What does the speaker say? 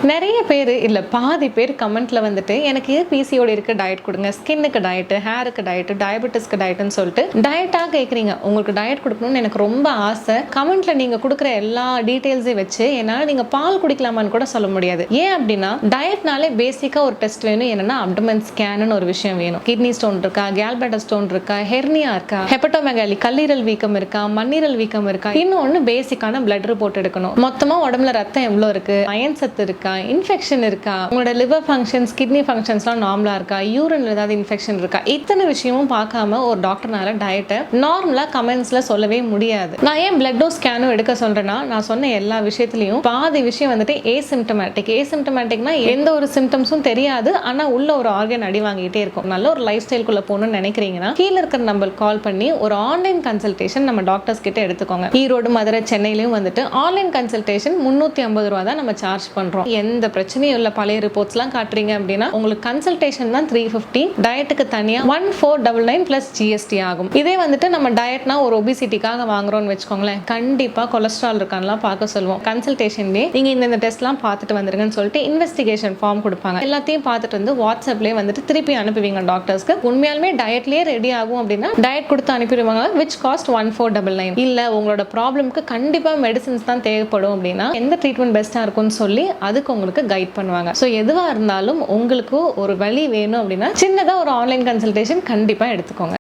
நிறைய பேர் இல்லை பாதி பேர் கமெண்ட்ல வந்துட்டு எனக்கு பிசிஓடி இருக்கு டயட் கொடுங்க, ஸ்கின்னுக்கு டயட்டு, ஹேருக்கு டயட்டு, டயபெட்டிஸ்க்கு டயட்டுன்னு சொல்லிட்டு டயட்டாக கேட்குறீங்க. உங்களுக்கு டயட் கொடுக்கணும்னு எனக்கு ரொம்ப ஆசை. கமெண்ட்ல நீங்க கொடுக்குற எல்லா டீட்டெயில்ஸையும் வச்சு என்னால் நீங்க பால் குடிக்கலாமான்னு கூட சொல்ல முடியாது. ஏன் அப்படின்னா டயட்னாலே பேசிக்கா ஒரு டெஸ்ட் வேணும். என்னன்னா அப்டமன் ஸ்கேன்னு ஒரு விஷயம் வேணும். கிட்னி ஸ்டோன் இருக்கா, கேல்பேட்டர் ஸ்டோன் இருக்கா, ஹெர்னியா இருக்கா, ஹெப்படோமெகாலி கல்லீரல் வீக்கம் இருக்கா, மண்ணீரல் வீக்கம் இருக்கா, இன்னொன்னு பேசிக்கான பிளட் ரிப்போர்ட் எடுக்கணும். மொத்தமா உடம்புல ரத்தம் எவ்வளவு இருக்கு, அயன் சத்து இருக்கா, இன்ஃபெக்ஷன் இருக்கா, உங்களோட லிவர் ஃபங்க்ஷன்ஸ், கிட்னி ஃபங்க்ஷன்ஸ்லாம் நார்மலா இருக்கா, யூரின்ல ஏதாவது இன்ஃபெக்ஷன் இருக்கா, இத்தனை விஷயமும் பார்க்காம ஒரு டாக்டர்னால டயட்டை நார்மலா கமெண்ட்ஸ்ல சொல்லவே முடியாது. நான் ஏன் பிளட் டோஸ் ஸ்கேனும் எடுக்க சொல்றேன்னா, நான் சொன்ன எல்லா விஷயத்திலையும் பாதி விஷயம் வந்துட்டு ஏசிம்டமேட்டிக். ஏசிம்டமேட்டிக்னா எந்த ஒரு சிம்டம்ஸும் தெரியாது, ஆனா உள்ள ஒரு ஆர்கன் அடி வாங்கிட்டே இருக்கும். நல்ல ஒரு லைஃப் ஸ்டைல்குள்ள போகணும்னு நினைக்கிறீங்கன்னா கீழே இருக்கிற நம்பருக்கு கால் பண்ணி ஒரு ஆன்லைன் கன்சல்டேஷன் நம்ம டாக்டர்ஸ் கிட்ட எடுத்துக்கோங்க. ஈரோடு, மதுரை, சென்னையிலும் வந்துட்டு ஆன்லைன் கன்சல்டேஷன் 350 ரூபா தான் நம்ம சார்ஜ் பண்றோம். எந்த பிரச்சனையும் இல்லை. பழைய ரிப்போர்ட்ஸ்லாம் காட்டுறீங்க அப்படின்னா உங்களுக்கு கன்சல்டேஷன் தான் 350, டயட்டுக்கு தனியா 1499 பிளஸ் ஜிஎஸ்டி ஆகும். இதே வந்துட்டு நம்ம டயட்னா ஒரு ஒபிசிட்டிக்காக வாங்குறோம்னு வச்சுக்கோங்களேன், கண்டிப்பா கொலஸ்ட்ரால் இருக்கான்லாம் பார்க்க சொல்லுவோம். கன்சல்டேஷன்லேயே நீங்க இந்த டெஸ்ட்லாம் பார்த்துட்டு வந்துருங்கன்னு சொல்லிட்டு இன்வெஸ்டிகேஷன் ஃபார்ம் கொடுப்பாங்க. எல்லாத்தையும் பார்த்துட்டு வந்து வாட்ஸ்அப்லேயே வந்துட்டு திருப்பி அனுப்புவீங்க டாக்டர்ஸ்க்கு. உண்மையாலுமே டயட்லேயே ரெடி ஆகும் அப்படின்னா டயட் கொடுத்து அனுப்பிடுவாங்க. Which cost 1499. இல்ல உங்களோட ப்ராப்ளம்க்கு கண்டிப்பா மெடிசின்ஸ் தான் தேவைப்படும் அப்படின்னா எந்த ட்ரீட்மெண்ட் பெஸ்டா இருக்கும்னு சொல்லி அதுக்கு உங்களுக்கு கைட் பண்ணுவாங்க. ஸோ எதுவாக இருந்தாலும் உங்களுக்கு ஒரு வழி வேணும் அப்படின்னா சின்னதாக ஒரு ஆன்லைன் கன்சல்டேஷன் கண்டிப்பாக எடுத்துக்கோங்க.